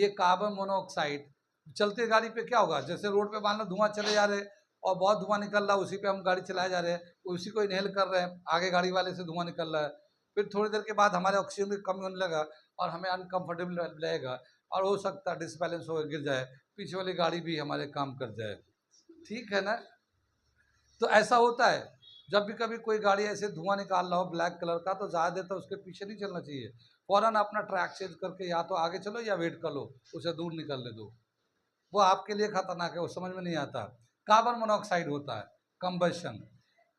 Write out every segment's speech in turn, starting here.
ये carbon monoxide चलते गाड़ी पे क्या होगा, जैसे रोड पे मान लो धुआं चले जा रहे हैं और बहुत धुआं निकल रहा है, उसी पे हम गाड़ी चलाए जा रहे हैं, उसी को इनहेल कर रहे हैं, आगे गाड़ी वाले से धुआं निकल रहा है, फिर थोड़ी देर के बाद हमारे ऑक्सीजन की कमी होने लगा और हमें अनकंफर्टेबल लगेगा और हो सकता है डिसबैलेंस हो गिर जाए, पीछे वाली गाड़ी भी हमारे काम कर जाए। ठीक है ना। तो ऐसा होता है जब भी कभी कोई गाड़ी ऐसे धुआं निकाल रहा हो ब्लैक कलर का, तो ज़्यादा देर तक उसके पीछे नहीं चलना चाहिए, फौरन अपना ट्रैक चेंज करके या तो आगे चलो या वेट कर लो, उसे दूर निकलने दो, वो आपके लिए खतरनाक है, वो समझ में नहीं आता। कार्बन मोनोऑक्साइड होता है कंबशन।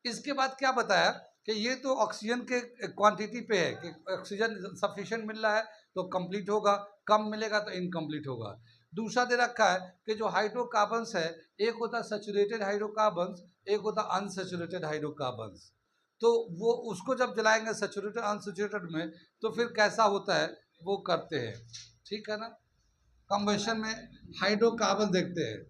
इसके बाद क्या बताया कि ये तो ऑक्सीजन के क्वांटिटी पे है कि ऑक्सीजन सफिशिएंट मिल रहा है तो कंप्लीट होगा, कम मिलेगा तो इनकम्प्लीट होगा। दूसरा दे रखा है कि जो हाइड्रोकार्बन्स है, एक होता है सैचुरेटेड हाइड्रोकार्बन्स, एक होता है अनसैचुरेटेड हाइड्रोकार्बन्स। तो वो उसको जब जलाएंगे सैचुरेटेड अनसैचुरेटेड में तो फिर कैसा होता है वो करते हैं। ठीक है ना। कंबशन में हाइड्रोकार्बन देखते हैं।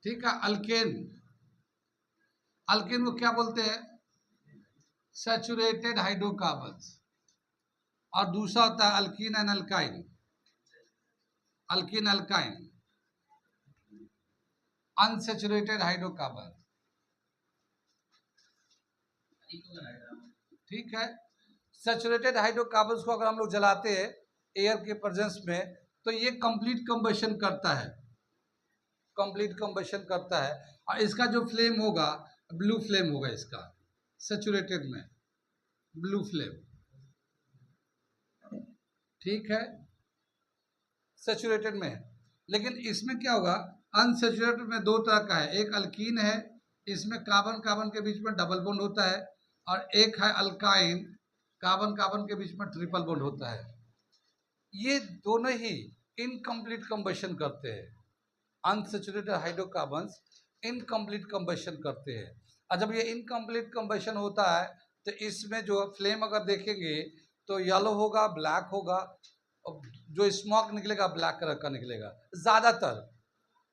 ठीक है। अल्केन, अल्केन को क्या बोलते हैं, सैचुरेटेड हाइड्रोकार्बन्स। और दूसरा होता है alkyne and alkyne, alkyne alkyne, unsaturated hydrocarbon. ठीक है। सैचुरेटेड हाइड्रोकार्बन्स को अगर हम लोग जलाते हैं एयर के प्रेजेंस में तो ये कंप्लीट कंबशन करता है, कंप्लीट कंबशन करता है, और इसका जो फ्लेम होगा ब्लू फ्लेम होगा इसका, सैचुरेटेड में ब्लू फ्लेम। ठीक है। सैचुरेटेड में है, लेकिन इसमें क्या होगा, अनसैचुरेटेड में दो तरह का है, एक अल्कीन है, इसमें कार्बन कार्बन के बीच में डबल बॉन्ड होता है, और एक है अल्काइन, कार्बन कार्बन के बीच में ट्रिपल बॉन्ड होता है। ये दोनों ही इनकम्प्लीट कंबशन करते हैं, अनसैचुरेटेड हाइड्रोकार्बन्स इनकम्प्लीट कंबशन करते हैं। और जब ये इनकम्प्लीट कंबशन होता है तो इसमें जो फ्लेम अगर देखेंगे तो येलो होगा, ब्लैक होगा, जो स्मोक निकलेगा ब्लैक कलर का निकलेगा,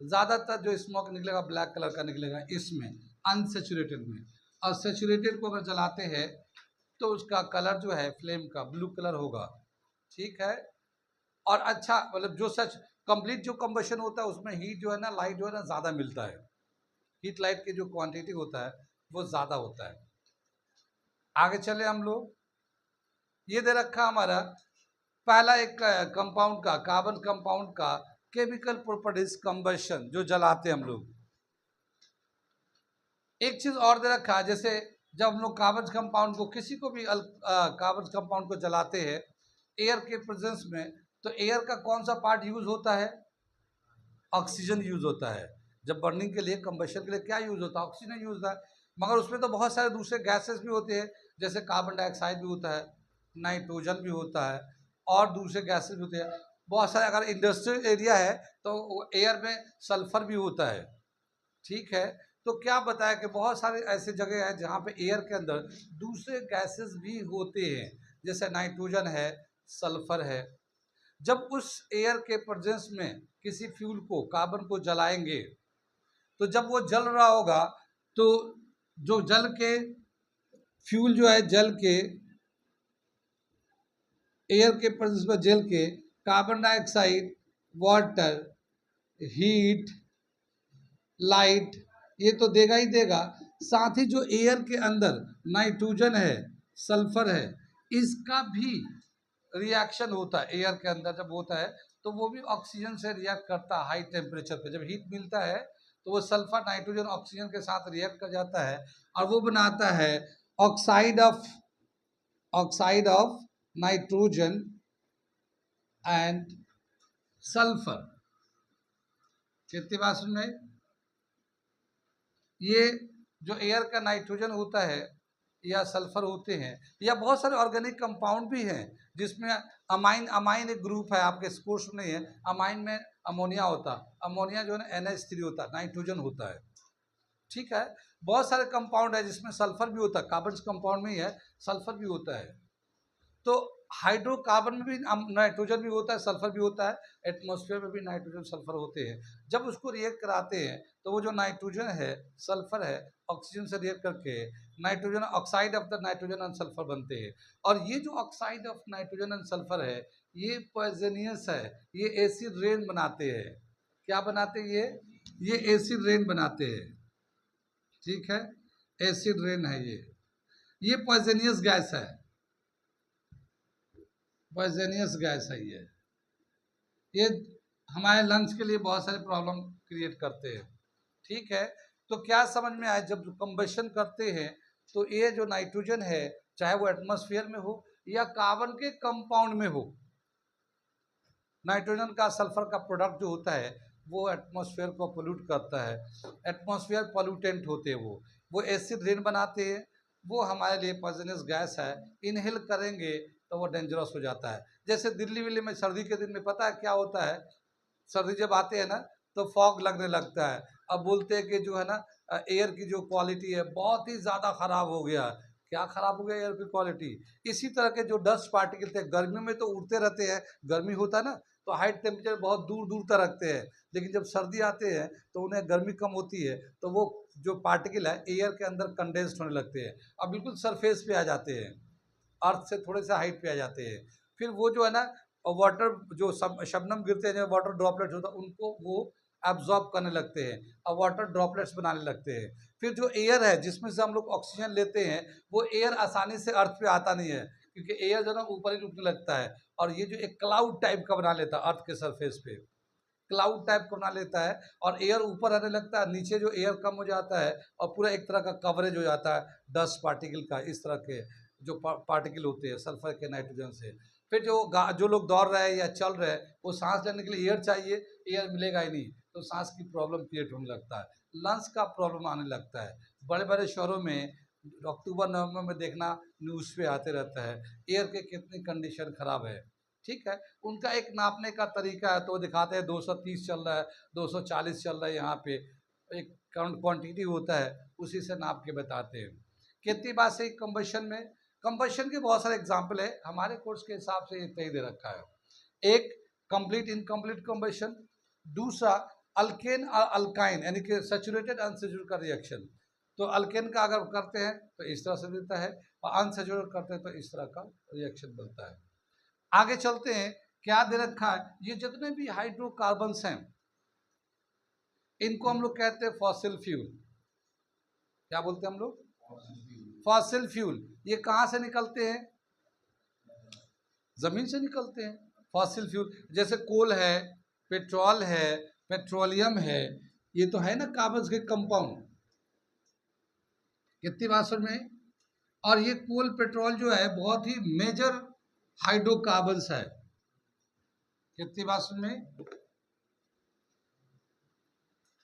ज़्यादातर जो स्मोक निकलेगा ब्लैक कलर का निकलेगा इसमें अनसैचुरेटेड में। और सैचुरेटेड को अगर जलाते हैं तो उसका कलर जो है फ्लेम का ब्लू कलर होगा। ठीक है। और अच्छा मतलब जो सच कंप्लीट जो कंबशन होता है उसमें हीट जो है ना, लाइट जो है ना ज़्यादा मिलता है, हीट लाइट की जो क्वांटिटी होता है वो ज़्यादा होता है। आगे चले हम लोग, ये दे रखा हमारा पहला एक कंपाउंड का, कार्बन कंपाउंड का केमिकल प्रॉपर्टीज कंबशन, जो जलाते हैं हम लोग। एक चीज और दे रखा है, जैसे जब हम लोग कार्बन कंपाउंड को, किसी को भी कार्बन कंपाउंड को जलाते हैं एयर के प्रेजेंस में, तो एयर का कौन सा पार्ट यूज होता है, ऑक्सीजन यूज होता है। जब बर्निंग के लिए, कंबशन के लिए क्या यूज होता है, ऑक्सीजन यूज होता है। मगर उसमें तो बहुत सारे दूसरे गैसेस भी होते हैं, जैसे कार्बन डाइऑक्साइड भी होता है, नाइट्रोजन भी होता है, और दूसरे गैसेस भी होते हैं बहुत सारे। अगर इंडस्ट्रियल एरिया है तो एयर में सल्फर भी होता है। ठीक है। तो क्या बताया कि बहुत सारे ऐसे जगह हैं जहाँ पे एयर के अंदर दूसरे गैसेस भी होते हैं, जैसे नाइट्रोजन है, सल्फर है। जब उस एयर के प्रेजेंस में किसी फ्यूल को, कार्बन को जलाएंगे, तो जब वो जल रहा होगा तो जो जल के फ्यूल जो है, जल के एयर के प्रेजेंस में जल के carbon dioxide, water, heat, light, ये तो देगा ही देगा, साथ ही जो एयर के अंदर नाइट्रोजन है, सल्फर है, इसका भी रिएक्शन होता है एयर के अंदर। जब होता है तो वो भी ऑक्सीजन से रिएक्ट करता है हाई टेम्परेचर पे। जब हीट मिलता है तो वो सल्फर नाइट्रोजन ऑक्सीजन के साथ रिएक्ट कर जाता है और वो बनाता है oxide of nitrogen and sulphur. कितनी बात सुन में, ये जो एयर का नाइट्रोजन होता है या सल्फर होते हैं, या बहुत सारे ऑर्गेनिक कंपाउंड भी हैं जिसमें अमाइन, अमाइन एक ग्रुप है, आपके कोर्स में नहीं है, अमाइन में अमोनिया होता, अमोनिया जो है ना NH3 होता है, नाइट्रोजन होता है। ठीक है। बहुत सारे कंपाउंड है जिसमें सल्फर भी होता है, कार्बन कंपाउंड में ही है, सल्फर भी होता है। तो हाइड्रोकार्बन में भी नाइट्रोजन भी होता है, सल्फर भी होता है, एटमॉस्फेयर में भी नाइट्रोजन सल्फर होते हैं। जब उसको रिएक्ट कराते हैं तो वो जो नाइट्रोजन है, सल्फर है, ऑक्सीजन से रिएक्ट करके nitrogen oxide of the nitrogen and sulphur बनते हैं। और ये जो oxide of nitrogen and sulphur है, ये पॉइजनियस है, ये एसिड रेन बनाते हैं। क्या बनाते हैं ये एसिड रेन बनाते हैं। ठीक है, एसिड रेन है ये पॉइजनियस गैस है, पॉइजनियस गैस है ये हमारे लंग्स के लिए बहुत सारे प्रॉब्लम क्रिएट करते हैं। ठीक है, तो क्या समझ में आया, जब कंबशन करते हैं तो ये जो नाइट्रोजन है, चाहे वो एटमॉस्फेयर में हो या कार्बन के कंपाउंड में हो, नाइट्रोजन का सल्फर का प्रोडक्ट जो होता है वो एटमॉस्फेयर को पोल्यूट करता है। एटमॉस्फेयर पोल्यूटेंट होते हैं, वो एसिड रेन बनाते हैं, वो हमारे लिए पॉइजनस गैस है। इनहेल करेंगे तो वो डेंजरस हो जाता है। जैसे दिल्ली विल्ली में सर्दी के दिन में पता है क्या होता है, सर्दी जब आते हैं ना तो फॉग लगने लगता है। अब बोलते हैं कि जो है ना एयर की जो क्वालिटी है बहुत ही ज़्यादा ख़राब हो गया। क्या ख़राब हो गया एयर की क्वालिटी? इसी तरह के जो डस्ट पार्टिकल थे, गर्मी में तो उड़ते रहते हैं, गर्मी होता है ना तो हाई टेम्परेचर बहुत दूर दूर तक रखते हैं, लेकिन जब सर्दी आते हैं तो उन्हें गर्मी कम होती है तो वो जो पार्टिकल है एयर के अंदर कंडेंस्ड होने लगते हैं और बिल्कुल सरफेस पे आ जाते हैं, अर्थ से थोड़े से हाइट पे आ जाते हैं। फिर वो जो है ना वाटर जो शबनम गिरते हैं, जो वाटर ड्रॉपलेट्स होता है उनको वो एब्जॉर्ब करने लगते हैं और वाटर ड्रॉपलेट्स बनाने लगते हैं। फिर जो एयर है जिसमें से हम लोग ऑक्सीजन लेते हैं, वो एयर आसानी से अर्थ पे आता नहीं है, क्योंकि एयर जो है ना ऊपर ही उठने लगता है और ये जो एक क्लाउड टाइप का बना लेता है अर्थ के सरफेस पे, क्लाउड टाइप का बना लेता है और एयर ऊपर आने लगता है, नीचे जो एयर कम हो जाता है और पूरा एक तरह का कवरेज हो जाता है डस्ट पार्टिकल का। इस तरह के जो पार्टिकल होते हैं सल्फर के, नाइट्रोजन से। फिर जो लोग दौड़ रहे हैं या चल रहे हैं, वो सांस लेने के लिए एयर चाहिए, एयर मिलेगा ही नहीं तो सांस की प्रॉब्लम क्रिएट होने लगता है, लंग्स का प्रॉब्लम आने लगता है। बड़े बड़े शहरों में अक्टूबर नवंबर में देखना न्यूज़ पे आते रहता है एयर के कितनी कंडीशन खराब है। ठीक है, उनका एक नापने का तरीका है, तो वो दिखाते हैं 230 चल रहा है, 240 चल रहा है, यहाँ पे एक क्वांटिटी होता है उसी से नाप के बताते हैं। कितनी बात सही कंबशन में, कंबशन के बहुत सारे एग्जाम्पल है, हमारे कोर्स के हिसाब से ये तय दे रखा है। एक कंप्लीट इनकम्प्लीट कंबशन, दूसरा अल्केन और अल्काइन यानी कि सैचुरेटेड अनसैचुरेटेड का रिएक्शन। तो अल्केन का अगर करते हैं तो इस तरह से देता है और अनसैचुरेटेड करते हैं तो इस तरह का रिएक्शन बनता है। आगे चलते हैं, क्या दे रखा है, ये जितने भी हाइड्रोकार्बन्स हैं इनको हम लोग कहते हैं फॉसिल फ्यूल। क्या बोलते हैं हम लोग? Fossil fuel. ये कहाँ से निकलते हैं? जमीन से निकलते हैं। फॉसिल फ्यूल जैसे कोल है, पेट्रोल है, पेट्रोलियम है, ये तो है ना कागज के कंपाउंड। कितनी बात समझ में? और ये कोल पेट्रोल जो है बहुत ही मेजर हाइड्रोकार्बन्स है। कितनी बात समझ में?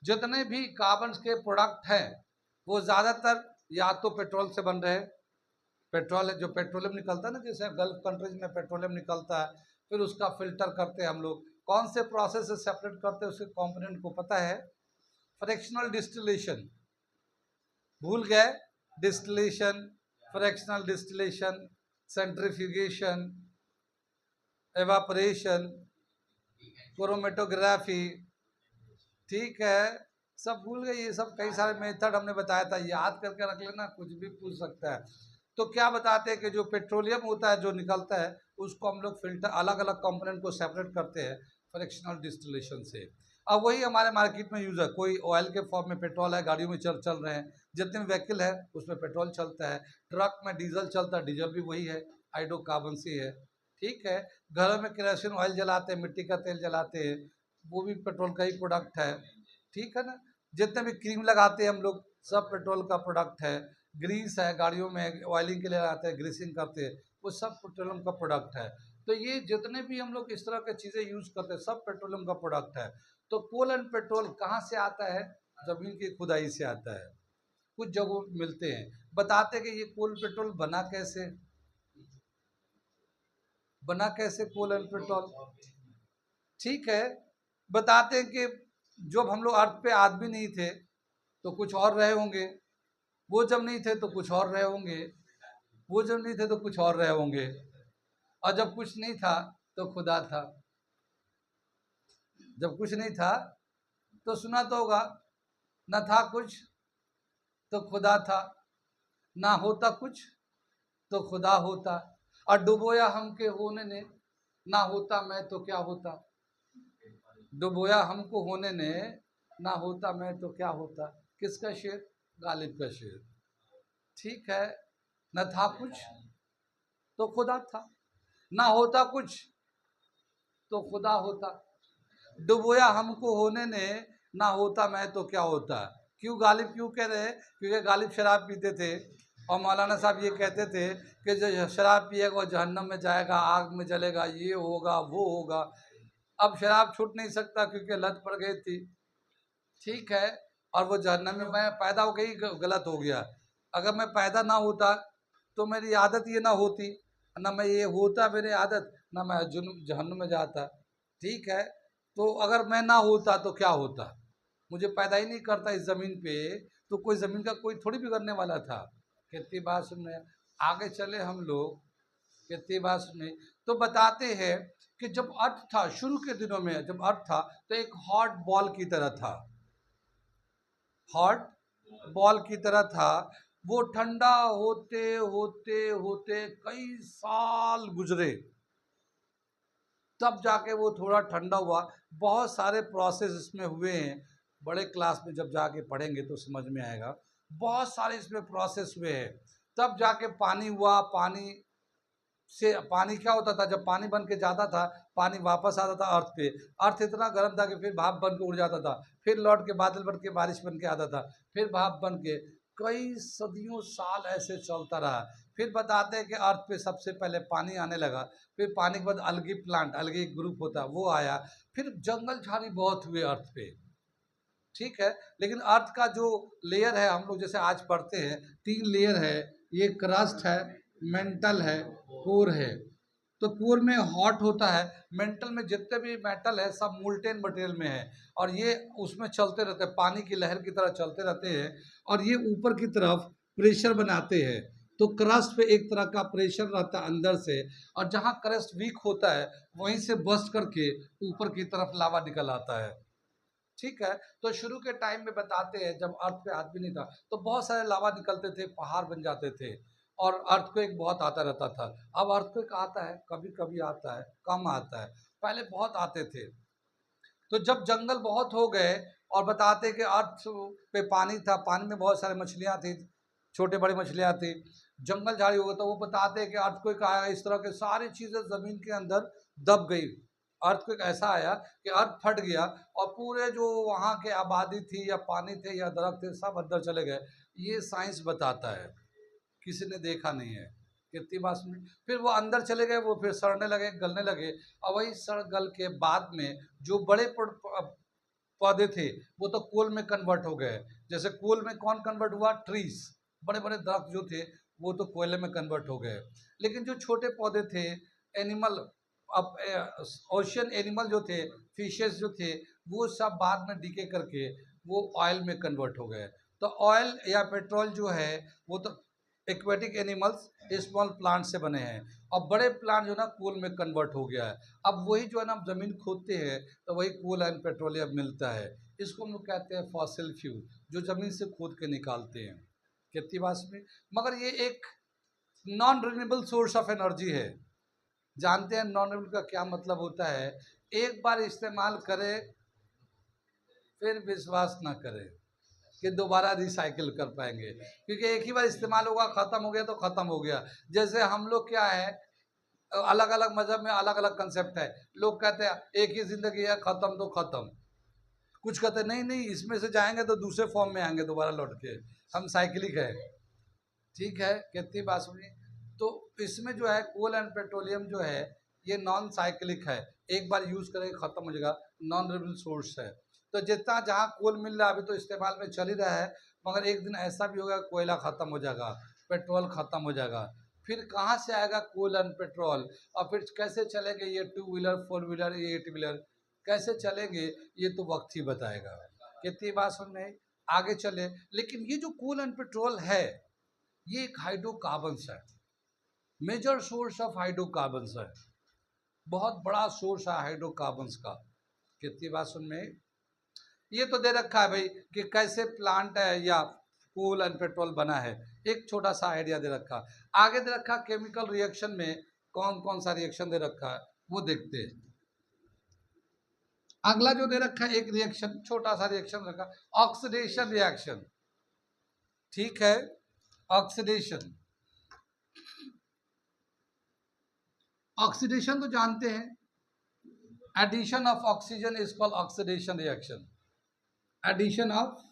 जितने भी कार्बन के प्रोडक्ट हैं वो ज़्यादातर या तो पेट्रोल से बन रहे हैं, पेट्रोल जो पेट्रोलियम निकलता है ना, जैसे गल्फ कंट्रीज में पेट्रोलियम निकलता है, फिर उसका फिल्टर करते हैं हम लोग। कौन से प्रोसेस से सेपरेट करते हैं उसके कंपोनेंट को पता है? फ्रैक्शनल डिस्टिलेशन, भूल गए? Distillation, fractional distillation, centrifugation, evaporation, chromatography. ठीक है, सब भूल गए, ये सब कई सारे मेथड हमने बताया था, याद करके रख लेना, कुछ भी पूछ सकता है। तो क्या बताते हैं कि जो पेट्रोलियम होता है जो निकलता है उसको हम लोग फिल्टर अलग अलग कंपोनेंट को सेपरेट करते हैं फ्रैक्शनल डिस्टिलेशन से। अब वही हमारे मार्केट में यूज है, कोई ऑयल के फॉर्म में पेट्रोल है, गाड़ियों में चल रहे हैं, जितने व्हीकल है उसमें पेट्रोल चलता है, ट्रक में डीजल चलता है, डीजल भी वही है, हाइड्रोकार्बन से है। ठीक है, घरों में केरोसिन ऑयल जलाते हैं, मिट्टी का तेल जलाते हैं, वो भी पेट्रोल का ही प्रोडक्ट है। ठीक है ना, जितने भी क्रीम लगाते हैं हम लोग सब पेट्रोल का प्रोडक्ट है। ग्रीस है, गाड़ियों में ऑयलिंग के लिए लगाते हैं, ग्रीसिंग करते हैं, वो सब पेट्रोलियम का प्रोडक्ट है। तो ये जितने भी हम लोग इस तरह की चीज़ें यूज करते हैं सब पेट्रोलियम का प्रोडक्ट है। तो कोल एंड पेट्रोल कहाँ से आता है? जमीन की खुदाई से आता है, कुछ जगहों मिलते हैं। बताते हैं कि ये कोल पेट्रोल बना कैसे कोल एंड पेट्रोल। ठीक है, बताते हैं कि जब हम लोग अर्थ पे आदमी नहीं थे तो कुछ और रहे होंगे, वो जब नहीं थे तो कुछ और रहे होंगे, वो जब नहीं थे तो कुछ और रहे होंगे। और जब कुछ नहीं था तो खुदा था। जब कुछ नहीं था तो सुना तो होगा, न था कुछ तो खुदा था, ना होता कुछ तो खुदा होता। और डुबोया हमके होने ने, ना होता मैं तो क्या होता। डुबोया हमको होने ने, ना होता मैं तो क्या होता। किसका शेर? गालिब का शेर। ठीक है, न था कुछ तो खुदा था, ना होता कुछ तो खुदा होता। डुबोया हमको होने ने, ना होता मैं तो क्या होता। क्यों गालिब क्यों कह रहे हैं? क्योंकि गालिब शराब पीते थे और मौलाना साहब ये कहते थे कि जो शराब पिएगा वो जहन्नम में जाएगा, आग में जलेगा, ये होगा वो होगा। अब शराब छूट नहीं सकता क्योंकि लत पड़ गई थी। ठीक है, और वो जहन्नम में मैं पैदा हो गई, गलत हो गया। अगर मैं पैदा ना होता तो मेरी आदत ये ना होती, ना मैं ये होता मेरी आदत, ना मैं जहन्नम में जाता। ठीक है, तो अगर मैं ना होता तो क्या होता? मुझे पैदा ही नहीं करता इस ज़मीन पे, तो कोई ज़मीन का कोई थोड़ी बिगड़ने वाला था। कितनी बात सुन रहे हैं? आगे चले हम लोग, कितनी बात सुने तो बताते हैं कि जब अर्थ था, शुरू के दिनों में जब अर्थ था तो एक हॉट बॉल की तरह था। हॉट बॉल की तरह था। वो ठंडा होते होते होते कई साल गुजरे, तब जाके वो थोड़ा ठंडा हुआ। बहुत सारे प्रोसेस इसमें हुए हैं, बड़े क्लास में जब जाके पढ़ेंगे तो समझ में आएगा। बहुत सारे इसमें प्रोसेस हुए हैं, तब जाके पानी हुआ। पानी से पानी क्या होता था? जब पानी बन के जाता था, पानी वापस आता था अर्थ पे। अर्थ इतना गर्म था कि फिर भाप बन के उड़ जाता था, फिर लौट के बादल बन के बारिश बन के आता था, फिर भाप बन के। कई सदियों साल ऐसे चलता रहा। फिर बताते हैं कि अर्थ पे सबसे पहले पानी आने लगा, फिर पानी के बाद अलगी प्लांट, अलगी ग्रुप होता वो आया, फिर जंगल झाड़ी बहुत हुए अर्थ पे। ठीक है, लेकिन अर्थ का जो लेयर है, हम लोग जैसे आज पढ़ते हैं, 3 लेयर है। ये क्रस्ट है, मेंटल है, कोर है। तो कोर में हॉट होता है, मेंटल में जितने भी मेटल है सब मोल्टेन मटेरियल में है, और ये उसमें चलते रहते हैं, पानी की लहर की तरह चलते रहते हैं, और ये ऊपर की तरफ प्रेशर बनाते हैं। तो क्रस्ट पे एक तरह का प्रेशर रहता है अंदर से, और जहाँ क्रस्ट वीक होता है वहीं से बस्ट करके ऊपर की तरफ लावा निकल आता है। ठीक है, तो शुरू के टाइम में बताते हैं जब अर्थ पे आदमी नहीं था तो बहुत सारे लावा निकलते थे, पहाड़ बन जाते थे, और अर्थक्वेक बहुत आता रहता था। अब अर्थक्वेक आता है, कभी कभी आता है, कम आता है, पहले बहुत आते थे। तो जब जंगल बहुत हो गए, और बताते कि अर्थ पे पानी था, पानी में बहुत सारी मछलियाँ थी, छोटे बड़े मछलियाँ थी, जंगल झाड़ी हो गया, तो वो बताते हैं कि अर्थक्वेक आया, इस तरह के सारी चीज़ें ज़मीन के अंदर दब गई। अर्थक्वेक ऐसा आया कि अर्थ फट गया, और पूरे जो वहाँ के आबादी थी या पानी थे या दरख्त थे सब अंदर चले गए। ये साइंस बताता है, किसी ने देखा नहीं है। कितनी बात सुनी। फिर वो अंदर चले गए, वो फिर सड़ने लगे, गलने लगे, और वही सड़ गल के बाद में जो बड़े पौधे थे वो तो कोल में कन्वर्ट हो गए। जैसे कोल में कौन कन्वर्ट हुआ? ट्रीज, बड़े बड़े दरख्त जो थे वो तो कोयले में कन्वर्ट हो गए। लेकिन जो छोटे पौधे थे, एनिमल, अब ओशियन एनिमल जो थे, फिशेस जो थे, वो सब बाद में डीके करके वो ऑयल में कन्वर्ट हो गए। तो ऑयल या पेट्रोल जो है वो तो एक्वेटिक एनिमल्स, स्मॉल प्लांट से बने हैं, और बड़े प्लांट जो ना कोल में कन्वर्ट हो गया है। अब वही जो है ना, जमीन खोदते हैं तो वही कोल एंड पेट्रोलियम मिलता है। इसको हम लोग कहते हैं फॉसिल फ्यूल, जो जमीन से खोद के निकालते हैं। कितनी बात में, मगर ये एक non renewable source of energy है। जानते हैं नॉन रिन्यूएबल का क्या मतलब होता है? एक बार इस्तेमाल करें फिर विश्वास ना करें कि दोबारा रिसाइकिल कर पाएंगे, क्योंकि एक ही बार इस्तेमाल होगा, ख़त्म हो गया तो ख़त्म हो गया। जैसे हम लोग क्या है, अलग अलग मजहब में अलग अलग कंसेप्ट है। लोग कहते हैं एक ही ज़िंदगी है, ख़त्म तो ख़त्म। कुछ कहते हैं नहीं नहीं, इसमें से जाएंगे तो दूसरे फॉर्म में आएंगे दोबारा लौट के, हम साइकिलिक है। ठीक है, कितनी बात सुनी। तो इसमें जो है कोल एंड पेट्रोलियम जो है ये नॉन साइक्लिक है, एक बार यूज़ करेंगे ख़त्म हो जाएगा, नॉन रिन्यूएबल सोर्स है। तो जितना जहाँ कोल मिल रहा है अभी तो इस्तेमाल में चल ही रहा है, मगर एक दिन ऐसा भी होगा कोयला ख़त्म हो जाएगा, पेट्रोल ख़त्म हो जाएगा, फिर कहाँ से आएगा कोल एंड पेट्रोल? और फिर कैसे चलेंगे ये 2 व्हीलर 4 व्हीलर, ये 8 व्हीलर कैसे चलेंगे? ये तो वक्त ही बताएगा। कितनी बात सुन रहे हैं? आगे चले, लेकिन ये जो कोल एंड पेट्रोल है ये एक हाइड्रोकार्बन्स है। मेजर सोर्स ऑफ हाइड्रोकार्बन्स है, बहुत बड़ा सोर्स है हाइड्रोकार्बन्स का। कितनी बात सुन में? ये तो दे रखा है भाई कि कैसे प्लांट है या कोल एंड पेट्रोल बना है, एक छोटा सा आइडिया दे रखा। आगे दे रखा केमिकल रिएक्शन में कौन कौन सा रिएक्शन दे रखा है वो देखते हैं। अगला जो दे रखा है एक रिएक्शन, छोटा सा रिएक्शन रखा, ऑक्सीडेशन रिएक्शन। ठीक है, ऑक्सीडेशन। ऑक्सीडेशन तो जानते हैं, addition of oxygen is called oxidation reaction. Addition of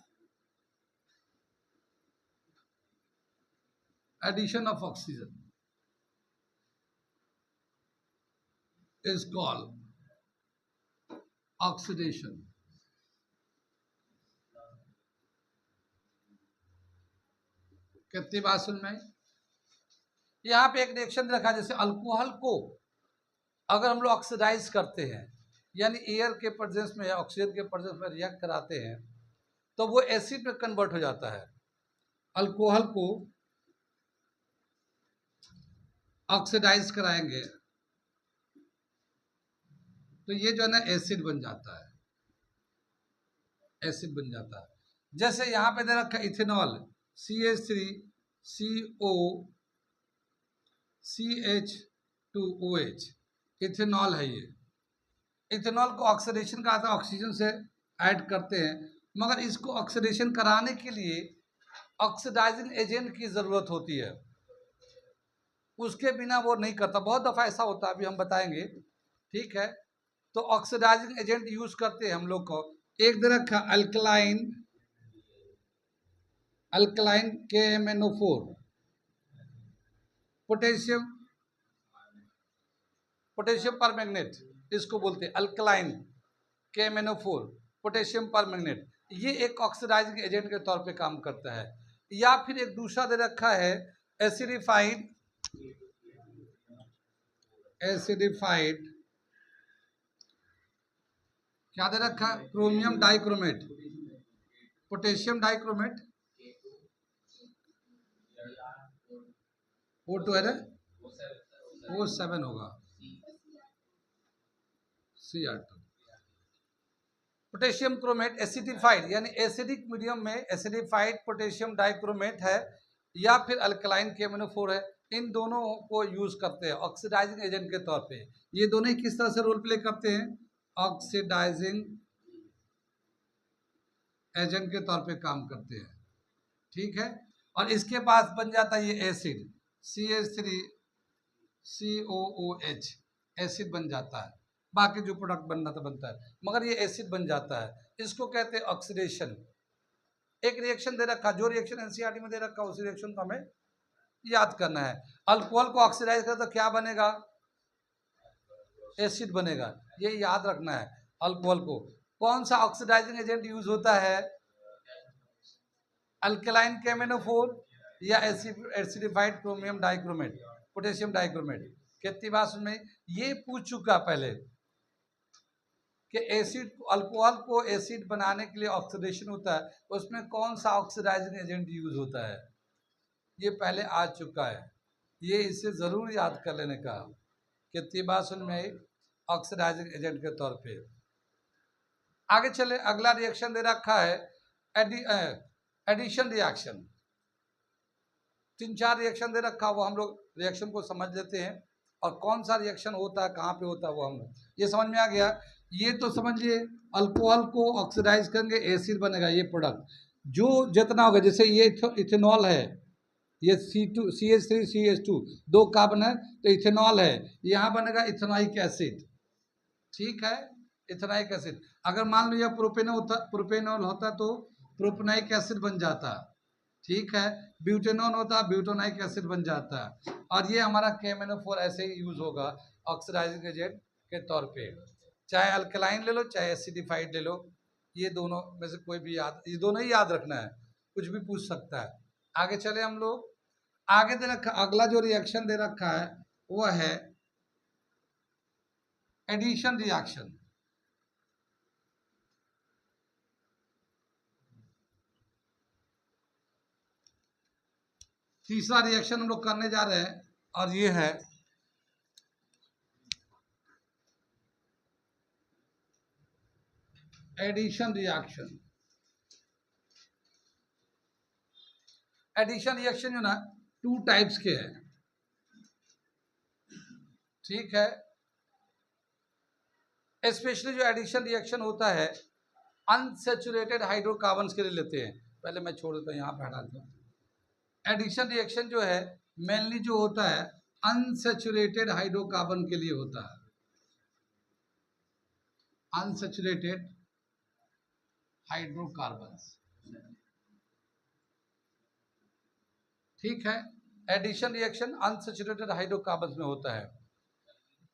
oxygen is called oxidation. कितनी बात सुन में? यहाँ पे एक रिएक्शन रखा, जैसे अल्कोहल को अगर हम लोग ऑक्सीडाइज करते हैं, यानी एयर के प्रेजेंस में या ऑक्सीजन के प्रेजेंस में रिएक्ट कराते हैं, तो वो एसिड में कन्वर्ट हो जाता है। अल्कोहल को ऑक्सीडाइज कराएंगे तो ये जो है ना एसिड बन जाता है, एसिड बन जाता है। जैसे यहाँ पे दे रखा इथेनॉल, CH3CO CH2OH, इथेनॉल है ये। इथेनॉल को ऑक्सीडेशन का आता है, ऑक्सीजन से ऐड करते हैं, मगर इसको ऑक्सीडेशन कराने के लिए ऑक्सीडाइजिंग एजेंट की ज़रूरत होती है, उसके बिना वो नहीं करता। बहुत दफ़ा ऐसा होता है, अभी हम बताएंगे। ठीक है, तो ऑक्सीडाइजिंग एजेंट यूज करते हैं हम लोग को। एक दे रखा alkaline, alkaline KMnO4, potassium permanganate, इसको बोलते हैं अल्कलाइन KMnO4, पोटेशियम परमैंगनेट। ये एक ऑक्सीडाइजिंग एजेंट के तौर पे काम करता है। या फिर एक दूसरा दे रखा है एसिडिफाइड, क्या दे रखा है, chromium dichromate, potassium dichromate, O2 है ना, O7 होगा, Cr2, पोटेशियम क्रोमेट एसिडिफाइड, यानी एसिडिक मीडियम में एसिडिफाइड पोटेशियम डाइक्रोमेट है, या फिर अल्कलाइन KMnO4 है। इन दोनों को यूज करते हैं ऑक्सीडाइजिंग एजेंट के तौर पे। ये दोनों ही किस तरह से रोल प्ले करते हैं, ऑक्सीडाइजिंग एजेंट के तौर पे काम करते हैं। ठीक है, और इसके पास बन जाता है ये एसिड CH3COOH, एसिड बन जाता है। बाकी जो प्रोडक्ट बनना था बनता है, मगर ये एसिड बन जाता है, इसको कहते हैं ऑक्सीडेशन। एक रिएक्शन दे रखा, जो रिएक्शन एनसीईआरटी में दे रखा उसी रिएक्शन को हमें याद करना है। अल्कोहल को ऑक्सीडाइज कर तो क्या बनेगा, एसिड बनेगा, ये याद रखना है। अल्कोहल को कौन सा ऑक्सीडाइजिंग एजेंट यूज होता है, अल्कलाइन KMnO4 या acidified chromium dichromate, potassium dichromate. कितनी बात सुन में? ये पूछ चुका पहले कि एसिड, अल्कोहल को एसिड बनाने के लिए ऑक्सीडेशन होता है, उसमें कौन सा ऑक्सीडाइजिंग एजेंट यूज होता है, ये पहले आ चुका है। ये इसे जरूर याद कर लेने का। कितनी बात सुन में? ऑक्सीडाइजिंग एजेंट के तौर पे। आगे चले, अगला रिएक्शन दे रखा है एडिशन रिएक्शन। 3-4 रिएक्शन दे रखा, वो हम लोग रिएक्शन को समझ लेते हैं, और कौन सा रिएक्शन होता है, कहाँ पे होता है, वो हम ये समझ में आ गया। ये तो समझ लिए, अल्कोहल को ऑक्सीडाइज करेंगे एसिड बनेगा, ये प्रोडक्ट जो जितना होगा, जैसे ये इथेनॉल है, ये CH3CH2 दो कार्बन है तो इथेनॉल है, यहाँ बनेगा इथेनॉइक एसिड। ठीक है, इथेनॉइक एसिड। अगर मान लो यह प्रोपेनॉल होता तो प्रोपेनॉइक एसिड बन जाता। ठीक है, ब्यूटेनॉन होता ब्यूटेनॉइक एसिड बन जाता है। और ये हमारा KMnO4 ऐसे ही यूज होगा ऑक्सीडाइजिंग एजेंट के तौर पे। चाहे अल्कलाइन ले लो चाहे एसिडिफाइड ले लो, ये दोनों में से कोई भी याद, ये दोनों ही याद रखना है, कुछ भी पूछ सकता है। आगे चले हम लोग, आगे दे रखा, अगला जो रिएक्शन दे रखा है वो है एडिशन रिएक्शन। तीसरा रिएक्शन हम लोग करने जा रहे हैं, और ये है एडिशन रिएक्शन। एडिशन रिएक्शन जो ना 2 टाइप्स के हैं, ठीक है। स्पेशली जो एडिशन रिएक्शन होता है अनसैचुरेटेड हाइड्रोकार्बन्स के लिए लेते हैं। पहले मैं छोड़ देता हूँ, यहाँ पे हटा देता हूँ। एडिशन रिएक्शन जो है मेनली जो होता है अनसैचुरेटेड हाइड्रोकार्बन के लिए होता है, अनसैचुरेटेड हाइड्रोकार्बन्स, ठीक है। एडिशन रिएक्शन अनसैचुरेटेड हाइड्रोकार्बन्स में होता है।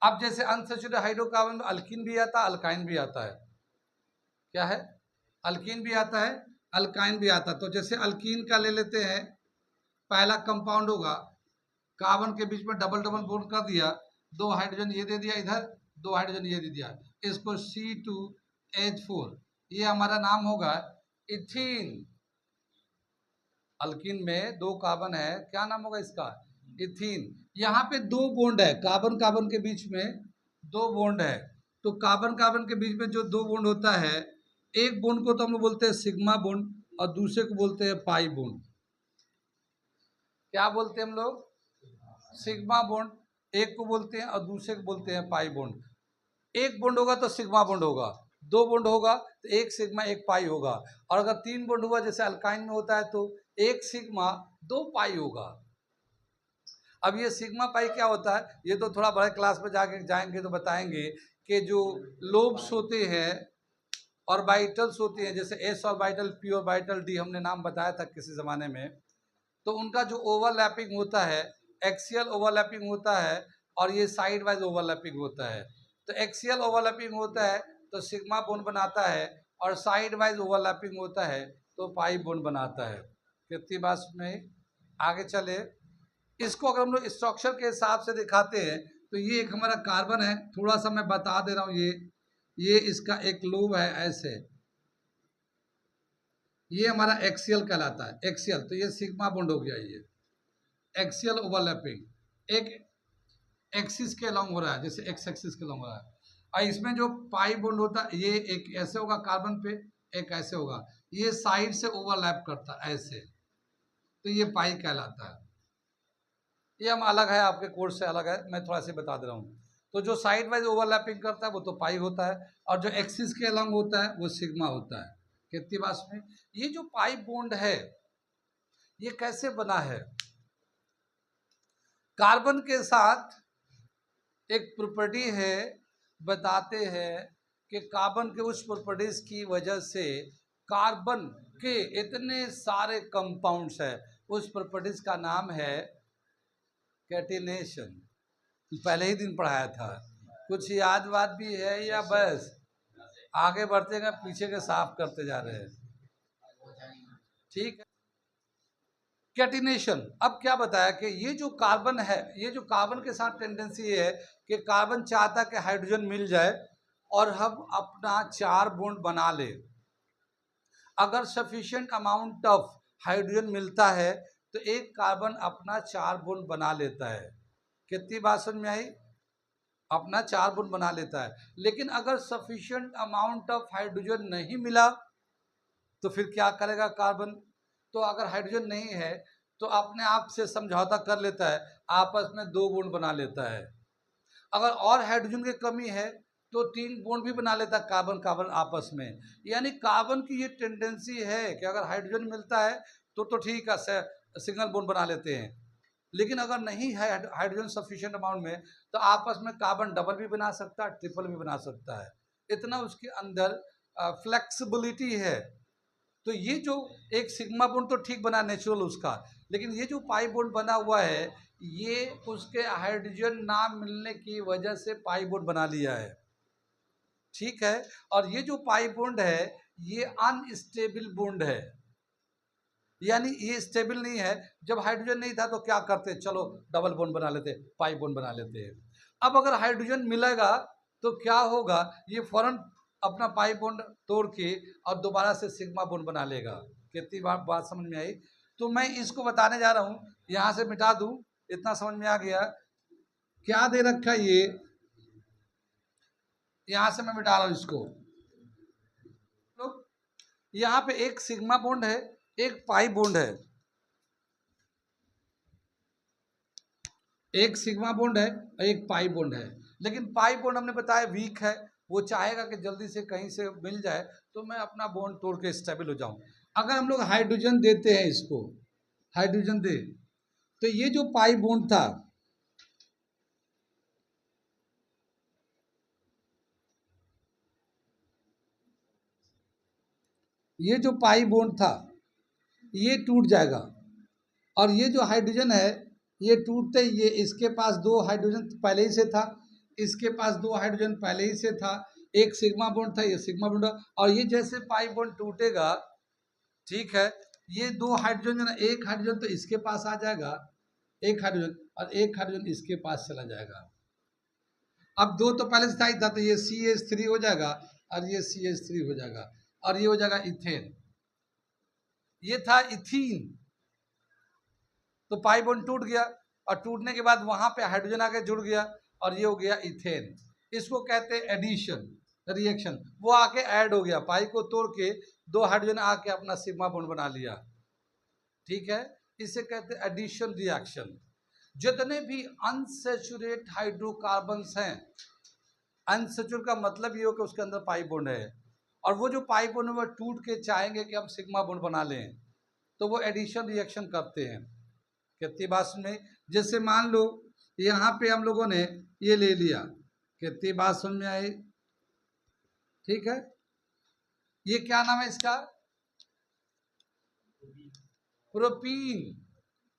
अब जैसे अनसैचुरेटेड हाइड्रोकार्बन में अल्कीन भी आता है, अल्काइन भी आता है। क्या है? अल्कीन भी आता है, अल्काइन भी आता है। तो जैसे अल्कीन का ले लेते हैं, पहला कंपाउंड होगा, कार्बन के बीच में डबल डबल बॉन्ड कर दिया, 2 हाइड्रोजन ये दे दिया इधर, 2 हाइड्रोजन ये दे दिया, इसको C2H4, ये हमारा नाम होगा इथीन। अल्कीन में 2 कार्बन है, क्या नाम होगा इसका? इथीन। यहाँ पे 2 बॉन्ड है, कार्बन कार्बन के बीच में 2 बॉन्ड है। तो कार्बन कार्बन के बीच में जो 2 बॉन्ड होता है, एक बॉन्ड को तो हम लोग बोलते हैं सिग्मा बॉन्ड और दूसरे को बोलते हैं पाई बॉन्ड। क्या बोलते हैं हम लोग? सिग्मा बॉन्ड एक को बोलते हैं और दूसरे को बोलते हैं पाई बॉन्ड। एक बॉन्ड होगा तो सिग्मा बॉन्ड होगा, 2 बॉन्ड होगा तो एक सिग्मा एक पाई होगा, और अगर 3 बॉन्ड हुआ जैसे अल्काइन में होता है तो एक सिग्मा 2 पाई होगा। अब ये सिग्मा पाई क्या होता है, ये तो थोड़ा बड़े क्लास में जाएंगे तो बताएंगे कि जो लोब्स होते हैं ऑर्बिटल्स होते हैं, जैसे S orbital, P orbital, D, हमने नाम बताया था किसी ज़माने में, तो उनका जो ओवरलैपिंग होता है, एक्सियल ओवरलैपिंग होता है और ये साइड वाइज ओवरलैपिंग होता है। तो एक्सियल ओवरलैपिंग होता है तो सिग्मा बॉन्ड बनाता है, और साइड वाइज ओवरलैपिंग होता है तो पाई बॉन्ड बनाता है। कितनी बात में आगे चले, इसको अगर हम लोग स्ट्रक्चर के हिसाब से दिखाते हैं तो ये एक हमारा कार्बन है, थोड़ा सा मैं बता दे रहा हूँ, ये इसका एक लोब है ऐसे, ये हमारा एक्सियल कहलाता है, एक्सियल। तो ये सिग्मा बॉन्ड हो गया, ये एक्सियल ओवरलैपिंग एक एक्सिस के अलॉन्ग हो रहा है, जैसे एक्स एक्सिस के अलॉन्ग हो रहा है। और इसमें जो पाई बॉन्ड होता है, ये एक ऐसे होगा कार्बन पे, एक ऐसे होगा, ये साइड से ओवरलैप करता है ऐसे, तो ये पाई कहलाता है। ये हम अलग है, आपके कोर्स से अलग है, मैं थोड़ा सा बता दे रहा हूँ। तो जो साइड वाइज ओवरलैपिंग करता है वो तो पाई होता है, और जो एक्सिस के अलॉन्ग होता है वो सिग्मा होता है। कितनी बात में, ये जो पाई बॉन्ड है ये कैसे बना है? कार्बन के साथ एक प्रॉपर्टी है, बताते हैं कि कार्बन के उस प्रॉपर्टीज की वजह से कार्बन के इतने सारे कंपाउंड्स है, उस प्रॉपर्टीज का नाम है कैटिनेशन। पहले ही दिन पढ़ाया था, कुछ याद बात भी है या बस आगे बढ़ते गए पीछे के साफ करते जा रहे हैं? ठीक है, कैटिनेशन। अब क्या बताया कि ये जो कार्बन है, ये जो कार्बन के साथ टेंडेंसी ये है कि कार्बन चाहता है कि हाइड्रोजन मिल जाए और हम अपना 4 बॉन्ड बना ले। अगर सफिशिएंट अमाउंट ऑफ हाइड्रोजन मिलता है तो एक कार्बन अपना 4 बॉन्ड बना लेता है। कितनी बात समझ में आई? अपना 4 बॉन्ड बना लेता है। लेकिन अगर सफिशिएंट अमाउंट ऑफ हाइड्रोजन नहीं मिला तो फिर क्या करेगा कार्बन? तो अगर हाइड्रोजन नहीं है तो अपने आप से समझौता कर लेता है, आपस में 2 बॉन्ड बना लेता है। अगर और हाइड्रोजन की कमी है तो 3 बॉन्ड भी बना लेता है कार्बन कार्बन आपस में। यानी कार्बन की ये टेंडेंसी है कि अगर हाइड्रोजन मिलता है तो ठीक है, सिंगल बॉन्ड बना लेते हैं, लेकिन अगर नहीं है हाइड्रोजन सफिशिएंट अमाउंट में तो आपस में कार्बन डबल भी बना सकता है, ट्रिपल भी बना सकता है। इतना उसके अंदर फ्लेक्सिबिलिटी है। तो ये जो एक सिग्मा बॉन्ड तो ठीक बना नेचुरल उसका, लेकिन ये जो पाई बॉन्ड बना हुआ है ये उसके हाइड्रोजन ना मिलने की वजह से पाई बॉन्ड बना लिया है, ठीक है। और ये जो पाई बॉन्ड है ये अनस्टेबल बॉन्ड है, यानी ये स्टेबल नहीं है। जब हाइड्रोजन नहीं था तो क्या करते, चलो डबल बॉन्ड बना लेते, पाई बॉन्ड बना लेते हैं। अब अगर हाइड्रोजन मिलेगा तो क्या होगा, ये फौरन अपना पाई बॉन्ड तोड़ के और दोबारा से सिग्मा बॉन्ड बना लेगा। कितनी बात समझ में आई? तो मैं इसको बताने जा रहा हूँ, यहाँ से मिटा दूँ इतना समझ में आ गया। क्या दे रखा है ये, यहां से मैं मिटा रहा हूं इसको। तो यहाँ पे एक सिग्मा बॉन्ड है, एक पाई बॉन्ड है। एक सिग्मा बॉन्ड है और एक पाई बॉन्ड है, लेकिन पाई बॉन्ड हमने बताया वीक है, वो चाहेगा कि जल्दी से कहीं से मिल जाए तो मैं अपना बॉन्ड तोड़ के स्टेबल हो जाऊं। अगर हम लोग हाइड्रोजन देते हैं इसको, हाइड्रोजन दे, तो ये जो पाई बॉन्ड था, ये जो पाई बॉन्ड था ये टूट जाएगा, और ये जो हाइड्रोजन है ये टूटते ही ये, इसके पास दो हाइड्रोजन पहले ही से था, इसके पास दो हाइड्रोजन पहले ही से था, एक सिग्मा बॉन्ड था, ये सिग्मा बॉन्ड, और ये जैसे पाई बॉन्ड टूटेगा, ठीक है, ये दो हाइड्रोजन, एक हाइड्रोजन तो इसके पास आ जाएगा, एक हाइड्रोजन, और एक हाइड्रोजन इसके पास चला जाएगा। अब दो तो पहले से था ही था, तो ये CH3 हो जाएगा और ये CH3 हो जाएगा, और ये हो जाएगा इथेन। ये था इथीन, तो पाई बॉन्ड टूट गया, और टूटने के बाद वहां पे हाइड्रोजन आके जुड़ गया और ये हो गया इथेन। इसको कहते हैं एडिशन रिएक्शन, वो आके ऐड हो गया, पाई को तोड़ के दो हाइड्रोजन आके अपना सिग्मा बॉन्ड बना लिया, ठीक है, इसे कहते हैं एडिशन रिएक्शन। जितने भी अनसैचुरेट हाइड्रोकार्बन्स हैं, अनसैचुरेट का मतलब ये हो कि उसके अंदर पाई बॉन्ड है, और वो जो पाई बॉन्ड है वो टूट के चाहेंगे कि हम सिग्मा बॉन्ड बना लें, तो वो एडिशन रिएक्शन करते हैं। कितनी बात में, जैसे मान लो यहाँ पे हम लोगों ने ये ले लिया, कितनी बात समझ में आई, ठीक है, ये क्या नाम है इसका, प्रोपीन।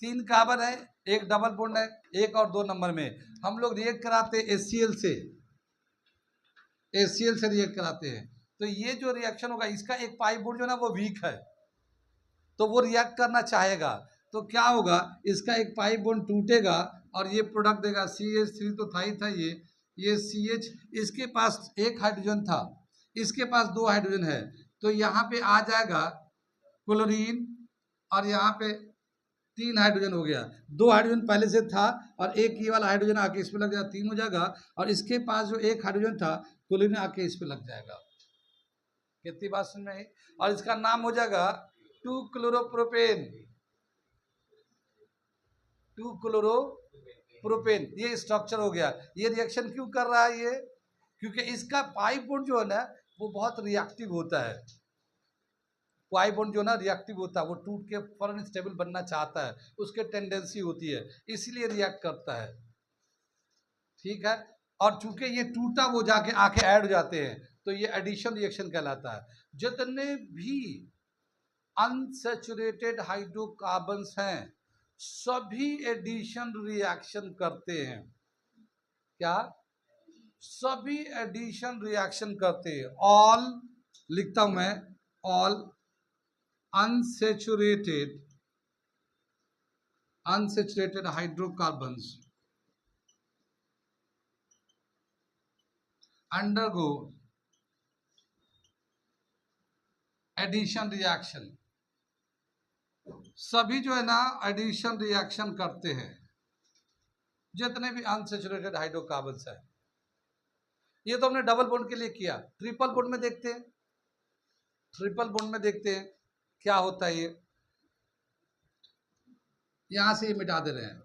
3 कार्बन है, एक डबल बॉन्ड है, 1 और 2 नंबर में हम लोग रिएक्ट कराते हैं HCl से, HCl से रिएक्ट कराते हैं, तो ये जो रिएक्शन होगा, इसका एक पाई बॉन्ड जो ना वो वीक है, तो वो रिएक्ट करना चाहेगा, तो क्या होगा, इसका एक पाई बॉन्ड टूटेगा और ये प्रोडक्ट देगा, CH3 तो था ही था, ये CH, इसके पास एक हाइड्रोजन था, इसके पास 2 हाइड्रोजन है, तो यहाँ पे आ जाएगा क्लोरीन, और यहाँ पे 3 हाइड्रोजन हो गया, 2 हाइड्रोजन पहले से था और एक ये वाला हाइड्रोजन आके इस पे लग जाएगा, 3 हो जाएगा, और इसके पास जो एक हाइड्रोजन था क्लोरीन आके इस पे लग जाएगा। कितनी बात सुन में आई, और इसका नाम हो जाएगा 2 क्लोरोप्रोपेन, 2 क्लोरोप्रोपेन, ये स्ट्रक्चर हो गया। ये रिएक्शन क्यों कर रहा है ये, क्योंकि इसका पाई बॉन्ड जो है ना वो बहुत रिएक्टिव होता है, पाई बॉन्ड जो ना रिएक्टिव होता है, वो टूट के फॉरन स्टेबल बनना चाहता है, उसके टेंडेंसी होती है, इसलिए रिएक्ट करता है, ठीक है, और चूंकि ये टूटा वो जाके आके ऐड हो जाते हैं, तो ये एडिशन रिएक्शन कहलाता है। जितने भी अनसैचुरेटेड हाइड्रोकार्बन्स हैं सभी एडिशन रिएक्शन करते हैं, क्या, सभी एडिशन रिएक्शन करते हैं। ऑल लिखता हूं मैं, all unsaturated hydrocarbons undergo addition reaction, सभी जो है ना एडिशन रिएक्शन करते हैं, जितने भी अनसैचुरेटेड हाइड्रोकार्बन्स है। ये तो हमने डबल बॉन्ड के लिए किया, ट्रिपल बॉन्ड में देखते हैं, ट्रिपल बॉन्ड में देखते हैं क्या होता है। ये यहां से ये मिटा दे रहे हैं,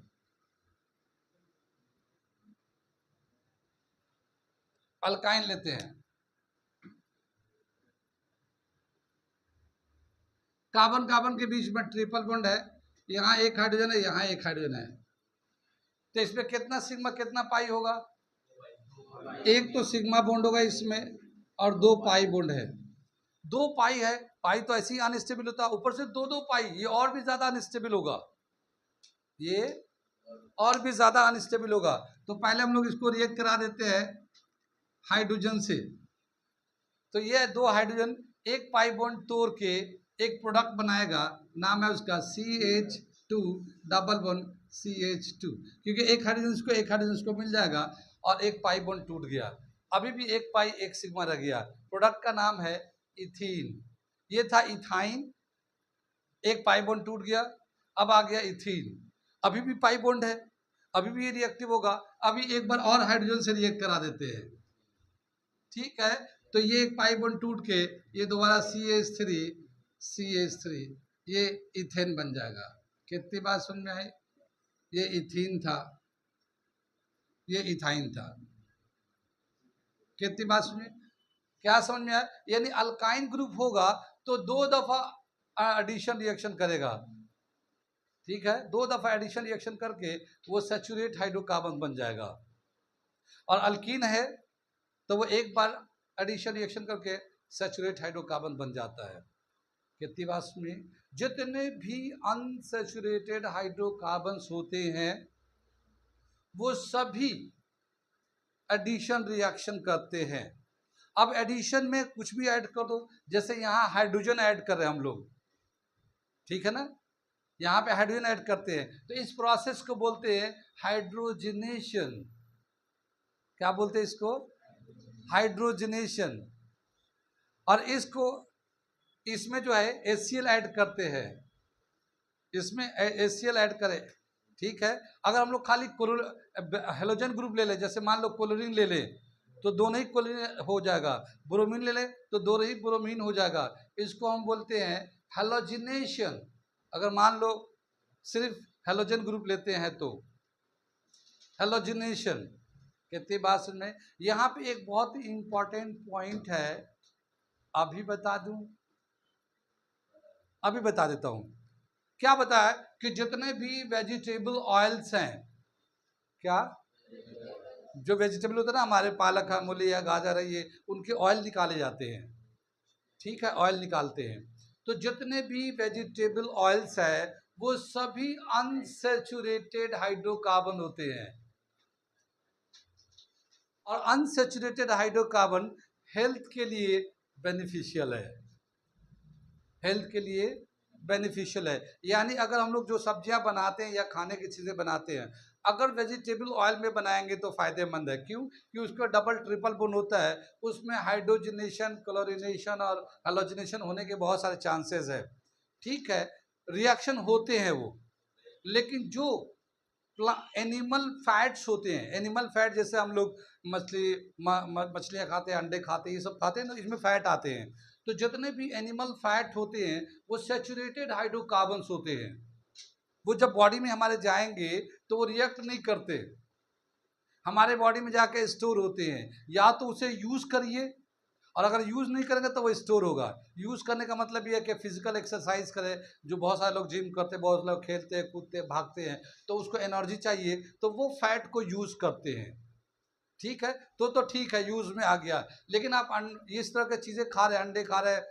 अल्काइन लेते हैं, कार्बन कार्बन के बीच में ट्रिपल बॉन्ड है, यहाँ एक हाइड्रोजन है, यहाँ एक हाइड्रोजन है, तो इसमें कितना सिग्मा कितना पाई होगा, एक तो सिग्मा बॉन्ड होगा इसमें और 2 पाई बॉन्ड है, 2 पाई है, पाई तो ऐसे ही अनस्टेबल होता है, ऊपर से 2 पाई, ये और भी ज्यादा अनस्टेबल होगा, ये और भी ज्यादा अनस्टेबल होगा। तो पहले हम लोग इसको रिएक्ट करा देते हैं हाइड्रोजन से, तो ये 2 हाइड्रोजन एक पाई बॉन्ड तोड़ के एक प्रोडक्ट बनाएगा, नाम है उसका CH2 डबल बॉन्ड CH2, क्योंकि एक हाइड्रोजन इसको एक हाइड्रोजन इसको मिल जाएगा और एक पाई बॉन्ड टूट गया, अभी भी एक पाई एक सिग्मा रह गया, प्रोडक्ट का नाम है इथीन। ये था इथाइन, एक पाई बॉन्ड टूट गया, अब आ गया इथीन, अभी भी पाई बॉन्ड है, अभी भी ये रिएक्टिव होगा, अभी एक बार और हाइड्रोजन से रिएक्ट करा देते हैं, ठीक है। तो ये एक पाई बॉन्ड टूट के ये दोबारा CH3 ये इथेन बन जाएगा। कितनी बात समझ में आई? ये इथीन था, ये इथाइन था। कितनी बात समझ में? क्या समझ में आया? यानी अल्काइन ग्रुप होगा तो 2 दफा एडिशन रिएक्शन करेगा, ठीक है। 2 दफा एडिशन रिएक्शन करके वो सैचुरेट हाइड्रोकार्बन बन जाएगा। और अल्कीन है तो वो एक बार एडिशन रिएक्शन करके सैचुरेट हाइड्रोकार्बन बन जाता है। कितनी बात में? जितने भी अनसैचुरेटेड हाइड्रोकार्बन्स होते हैं वो सभी एडिशन रिएक्शन करते हैं। अब एडिशन में कुछ भी ऐड कर दो, जैसे यहाँ हाइड्रोजन ऐड कर रहे हैं हम लोग, ठीक है ना, यहाँ पे हाइड्रोजन ऐड करते हैं, तो इस प्रोसेस को बोलते हैं हाइड्रोजनेशन। क्या बोलते हैं इसको? हाइड्रोजनेशन। और इसको इसमें जो है HCl ऐड करते हैं, इसमें HCl ऐड करें, ठीक है। अगर हम लोग खाली हेलोजन ग्रुप ले लें, जैसे मान लो क्लोरीन ले लें तो दोनों ही क्लोरीन हो जाएगा, ब्रोमीन ले लें तो दोनों ही ब्रोमीन हो जाएगा, इसको हम बोलते हैं हेलोजिनेशन। अगर मान लो सिर्फ हेलोजन ग्रुप लेते हैं तो हेलोजिनेशन। कितनी बात सुन में? यहाँ पे एक बहुत ही इंपॉर्टेंट पॉइंट है, अभी बता दूं, अभी बता देता हूं। क्या बताया कि जितने भी वेजिटेबल ऑयल्स हैं, क्या जो वेजिटेबल होता है ना, हमारे पालक है, मूली है, गाजर है, ये उनके ऑयल निकाले जाते हैं, ठीक है, ऑयल निकालते हैं। तो जितने भी वेजिटेबल ऑयल्स है वो सभी अनसैचुरेटेड हाइड्रोकार्बन होते हैं। और अनसैचुरेटेड हाइड्रोकार्बन हेल्थ के लिए बेनिफिशियल है, हेल्थ के लिए बेनिफिशियल है। यानी अगर हम लोग जो सब्जियां बनाते हैं या खाने की चीज़ें बनाते हैं, अगर वेजिटेबल ऑयल में बनाएंगे तो फायदेमंद है। क्यों? कि उसका डबल ट्रिपल बॉन्ड होता है, उसमें हाइड्रोजनेशन, क्लोरीनेशन और हेलोजनेशन होने के बहुत सारे चांसेस है, ठीक है। रिएक्शन होते हैं वो, लेकिन जो एनिमल फैट्स होते हैं, एनिमल फैट जैसे हम लोग मछली मछलियाँ खाते हैं, अंडे खाते हैं, ये सब खाते हैं ना, इसमें फैट आते हैं। तो जितने भी एनिमल फैट होते हैं वो सैचुरेटेड हाइड्रोकार्बन्स होते हैं। वो जब बॉडी में हमारे जाएंगे तो वो रिएक्ट नहीं करते, हमारे बॉडी में जाके स्टोर होते हैं। या तो उसे यूज करिए, और अगर यूज नहीं करेंगे तो वो स्टोर होगा। यूज करने का मतलब ये है कि फिजिकल एक्सरसाइज करें, जो बहुत सारे लोग जिम करते हैं, बहुत लोग खेलते हैं, कूदते हैं, भागते हैं, तो उसको एनर्जी चाहिए तो वो फैट को यूज करते हैं, ठीक है। तो ठीक है, यूज में आ गया। लेकिन आप इस तरह की चीजें खा रहे हैं, अंडे खा रहे हैं,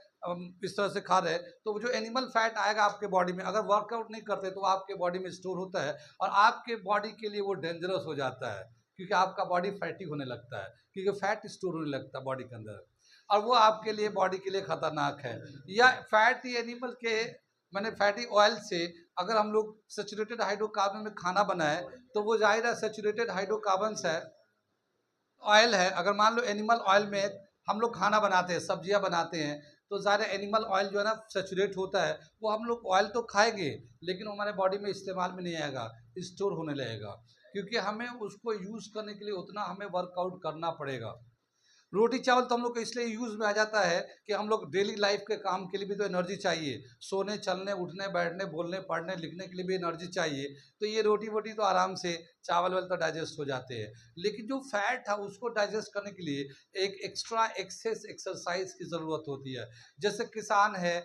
इस तरह से खा रहे हैं, तो जो एनिमल फैट आएगा आपके बॉडी में, अगर वर्कआउट नहीं करते तो आपके बॉडी में स्टोर होता है, और आपके बॉडी के लिए वो डेंजरस हो जाता है, क्योंकि आपका बॉडी फैटी होने लगता है, क्योंकि फैट स्टोर होने लगता है बॉडी के अंदर, और वो आपके लिए, बॉडी के लिए खतरनाक है। या फैटी एनिमल के मैंने फैटी ऑयल से अगर हम लोग सेचुरेटेड हाइड्रोकार्बन में खाना बनाए तो वो जाहिर है सेचुरेटेड हाइड्रोकार्बन्स है, ऑयल है। अगर मान लो एनिमल ऑयल में हम लोग खाना बनाते हैं, सब्जियां बनाते हैं, तो ज़्यादा एनिमल ऑयल जो है ना सेचुरेट होता है, वो हम लोग ऑयल तो खाएंगे लेकिन वो हमारे बॉडी में इस्तेमाल में नहीं आएगा, स्टोर होने लगेगा, क्योंकि हमें उसको यूज़ करने के लिए उतना हमें वर्कआउट करना पड़ेगा। रोटी चावल तो हम लोग को इसलिए यूज़ में आ जाता है कि हम लोग डेली लाइफ के काम के लिए भी तो एनर्जी चाहिए, सोने, चलने, उठने, बैठने, बोलने, पढ़ने, लिखने के लिए भी एनर्जी चाहिए। तो ये रोटी वोटी तो आराम से, चावल वाल तो डाइजेस्ट हो जाते हैं, लेकिन जो फैट था उसको डाइजेस्ट करने के लिए एक एक्स्ट्रा एक्सेस एक्सरसाइज की ज़रूरत होती है। जैसे किसान है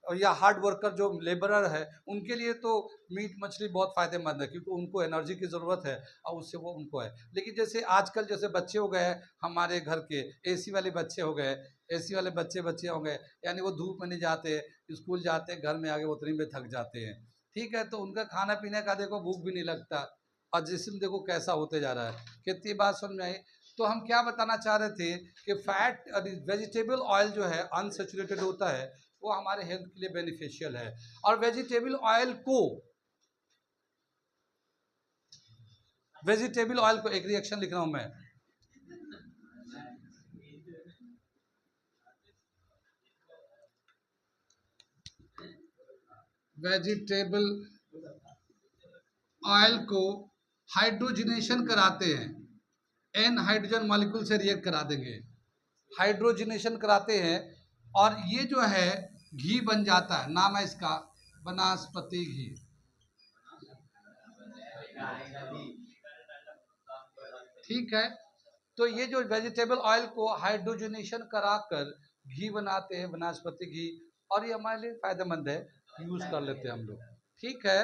और या हार्ड वर्कर जो लेबरर है, उनके लिए तो मीट मछली बहुत फ़ायदेमंद है, क्योंकि उनको एनर्जी की ज़रूरत है और उससे वो उनको है। लेकिन जैसे आजकल जैसे बच्चे हो गए हमारे घर के, एसी वाले बच्चे हो गए, एसी वाले बच्चे हो गए, यानी वो धूप में नहीं जाते, स्कूल जाते, घर में आके उतनी में थक जाते हैं, ठीक है। तो उनका खाना पीने का देखो भूख भी नहीं लगता, और जिस्म देखो कैसा होते जा रहा है। कितनी बात समझ में आई? तो हम क्या बताना चाह रहे थे कि फैट, वेजिटेबल ऑयल जो है अनसेचुरेटेड होता है, वो हमारे हेल्थ के लिए बेनिफिशियल है। और वेजिटेबल ऑयल को एक रिएक्शन लिख रहा हूं मैं, वेजिटेबल ऑयल को हाइड्रोजनेशन कराते हैं, एन हाइड्रोजन मॉलिक्यूल से रिएक्ट करा देंगे, हाइड्रोजनेशन कराते हैं और ये जो है घी बन जाता है। नाम है इसका वनस्पति घी। ठीक है, तो ये जो वेजिटेबल ऑयल को हाइड्रोजनेशन कराकर घी बनाते हैं, वनस्पति घी, और ये हमारे लिए फायदेमंद है, यूज कर लेते हैं हम लोग। ठीक है।